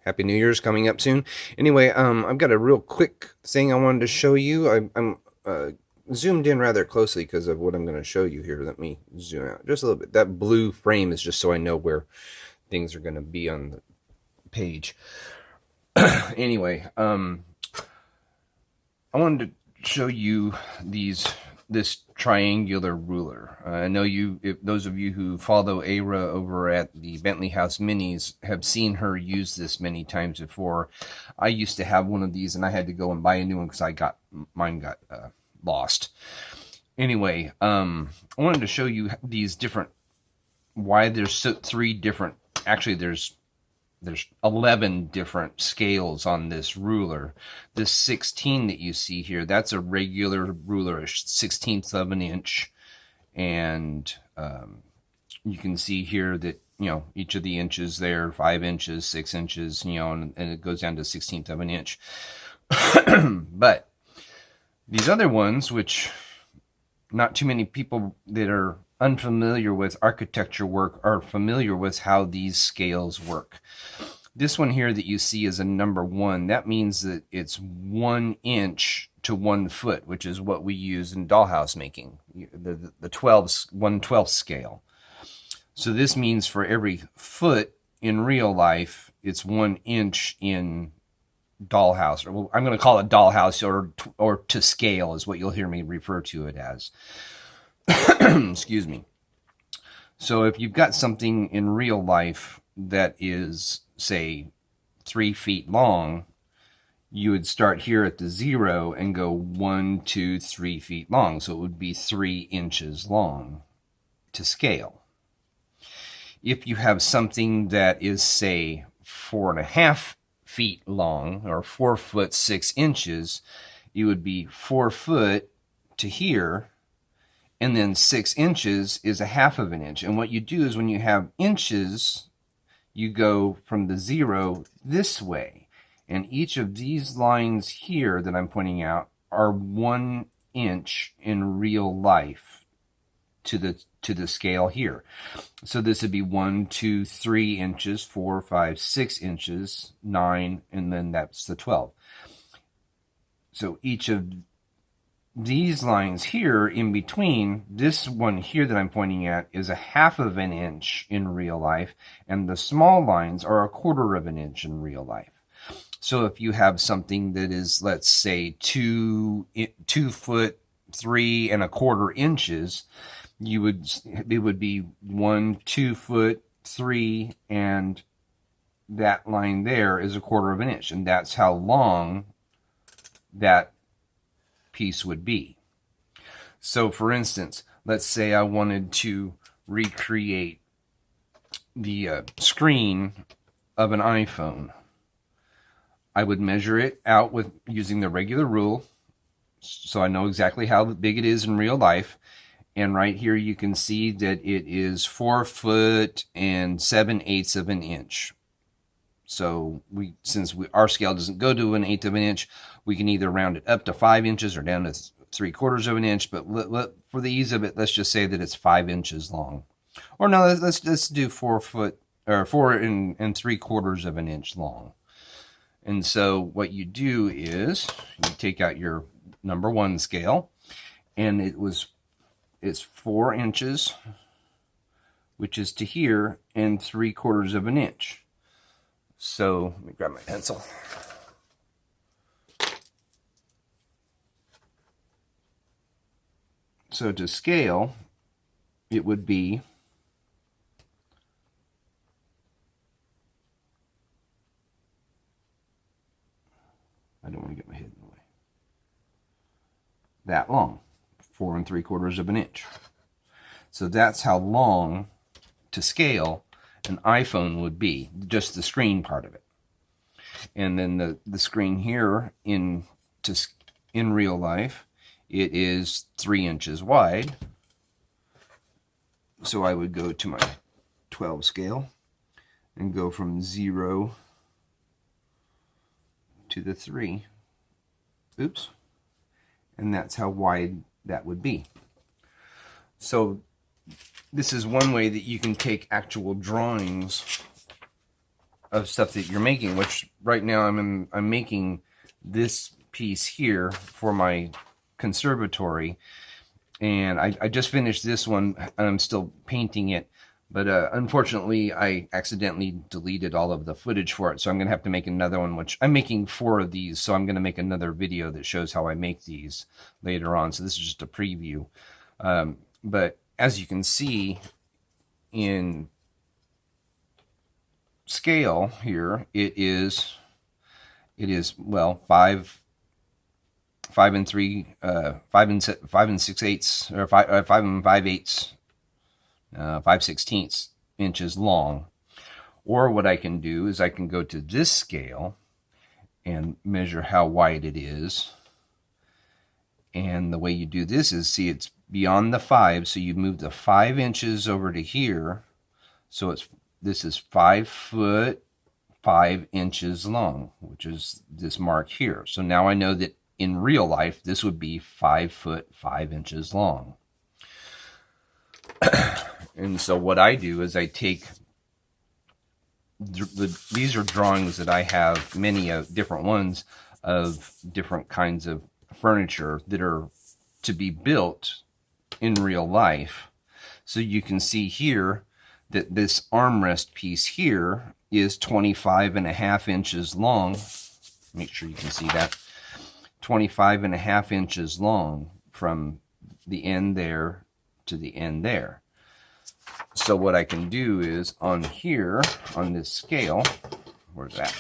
Happy New Year's coming up soon. Anyway, I've got a real quick thing I wanted to show you. I'm zoomed in rather closely because of what I'm going to show you here. Let me zoom out just a little bit. That blue frame is just so I know where things are going to be on the page. Anyway, I wanted to show you this triangular ruler. I know those of you who follow Ara over at the Bentley House Minis have seen her use this many times before. I used to have one of these, and I had to go and buy a new one because mine got lost. Anyway, I wanted to show you these different. Why there's three different. Actually, there's 11 different scales on this ruler. This 16 that you see here, that's a regular ruler, a 1/16 of an inch. And you can see here that, each of the inches there, 5 inches, 6 inches, and it goes down to 1/16 of an inch. But these other ones, which not too many people that are unfamiliar with architecture work are familiar with how these scales work. This one here that you see is a number 1. That means that it's 1 inch to 1 foot, which is what we use in dollhouse making, the 1/12 scale. So this means for every foot in real life, it's 1 inch in dollhouse, or I'm going to call it dollhouse, or to scale is what you'll hear me refer to it as. Excuse me. So if you've got something in real life that is, say, 3 feet long, you would start here at the 0 and go 1, 2, 3 feet long. So it would be 3 inches long to scale. If you have something that is, say, 4.5 feet long, or 4 foot 6 inches, it would be 4 foot to here. And then 6 inches is 1/2 of an inch. And what you do is when you have inches, you go from the 0 this way. And each of these lines here that I'm pointing out are 1 inch in real life to the scale here. So this would be 1, 2, 3 inches, 4, 5, 6 inches, 9, and then that's the 12. So each of these lines here in between, this one here that I'm pointing at is 1/2 of an inch in real life, and the small lines are 1/4 of an inch in real life. So if you have something that is, let's say, 2 foot 3 1/4 inches, it would be 1, 2 foot 3, and that line there is 1/4 of an inch, and that's how long that piece would be. So for instance, let's say I wanted to recreate the screen of an iPhone. I would measure it out with using the regular rule, so I know exactly how big it is in real life. And right here you can see that it is 4 foot and 7/8 of an inch. So since our scale doesn't go to 1/8 of an inch, we can either round it up to 5 inches or down to 3/4 of an inch. But for the ease of it, let's just say that it's 5 inches long. Or no, let's do 4 foot, or 4 and 3/4 of an inch long. And so what you do is you take out your number 1 scale, and it's 4 inches, which is to here, and 3/4 of an inch. So let me grab my pencil. So to scale, it would be I don't want to get my head in the way. That long, 4 3/4 of an inch. So that's how long to scale an iPhone would be, just the screen part of it. And then the screen here in real life, it is 3 inches wide. So I would go to my 12 scale and go from 0 to the 3. Oops. And that's how wide that would be. So this is one way that you can take actual drawings of stuff that you're making, which right now I'm making this piece here for my conservatory, and I just finished this one and I'm still painting it, but unfortunately I accidentally deleted all of the footage for it, so I'm gonna have to make another one, which I'm making 4 of these, so I'm gonna make another video that shows how I make these later on. So this is just a preview, but as you can see in scale here, it is well 5 and 3 5 and 6/8 or 5 and 5/8 5/16 inches long. Or what I can do is I can go to this scale and measure how wide it is, and the way you do this is, see, it's beyond the 5, so you move the 5 inches over to here, so this is 5 foot 5 inches long, which is this mark here. So now I know that in real life this would be 5 foot 5 inches long. And so what I do is I take these are drawings that I have, many of different ones of different kinds of furniture that are to be built in real life. So you can see here that this armrest piece here is 25.5 inches long. Make sure you can see that. 25.5 inches long from the end there to the end there. So what I can do is on here, on this scale, where's that?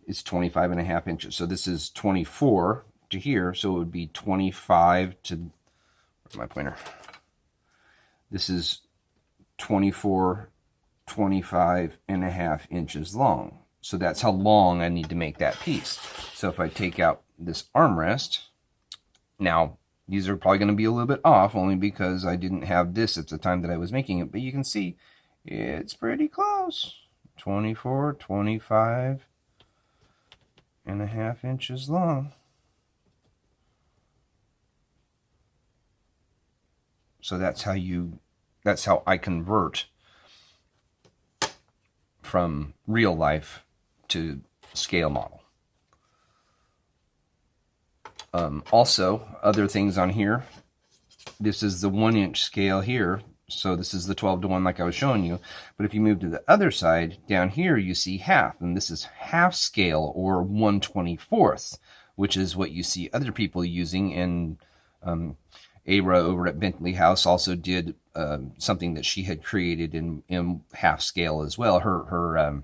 It's 25.5 inches. So this is 24 to here, so it would be 25 to, where's my pointer? This is 25.5 inches long. So that's how long I need to make that piece. So if I take out this armrest, now these are probably going to be a little bit off, only because I didn't have this at the time that I was making it, but you can see it's pretty close. 25.5 inches long. So that's how I convert from real life to scale model. Also, other things on here, this is the 1 inch scale here, so this is the 12:1 like I was showing you. But if you move to the other side, down here you see half, and this is half scale, or 1/24, which is what you see other people using. And Ara over at Bentley House also did something that she had created in half scale as well. Her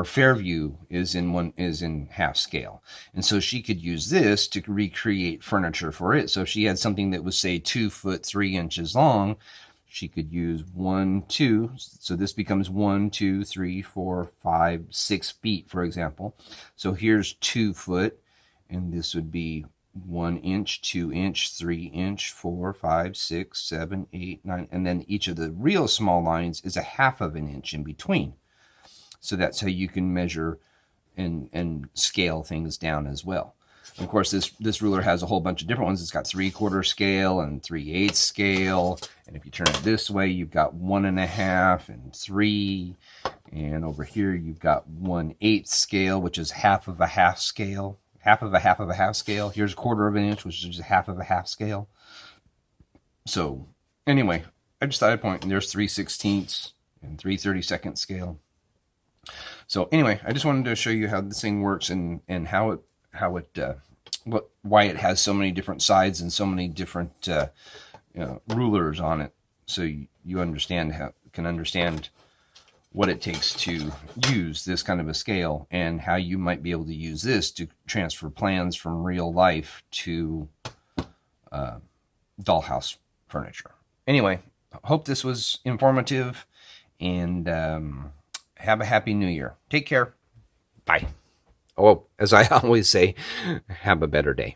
Fairview is in half scale, and so she could use this to recreate furniture for it. So if she had something that was, say, 2 foot 3 inches long, she could use 1, 2. So this becomes 1, 2, 3, 4, 5, 6 feet, for example. So here's 2 foot, and this would be 1 inch, 2 inch, 3 inch, 4, 5, 6, 7, 8, 9, and then each of the real small lines is a half of an inch in between. So that's how you can measure and scale things down as well. And of course, this ruler has a whole bunch of different ones. It's got 3/4 scale and 3/8 scale. And if you turn it this way, you've got 1.5 and 3. And over here, you've got 1/8 scale, which is half of a half scale. Half of a half of a half scale. Here's 1/4 of an inch, which is half of a half scale. So anyway, I just thought I'd point, and there's 3/16 and 3/32 scale. So anyway, I just wanted to show you how this thing works, and why it has so many different sides and so many different rulers on it, so you can understand what it takes to use this kind of a scale, and how you might be able to use this to transfer plans from real life to dollhouse furniture. Anyway, hope this was informative, and have a happy new year. Take care. Bye. Oh, as I always say, have a better day.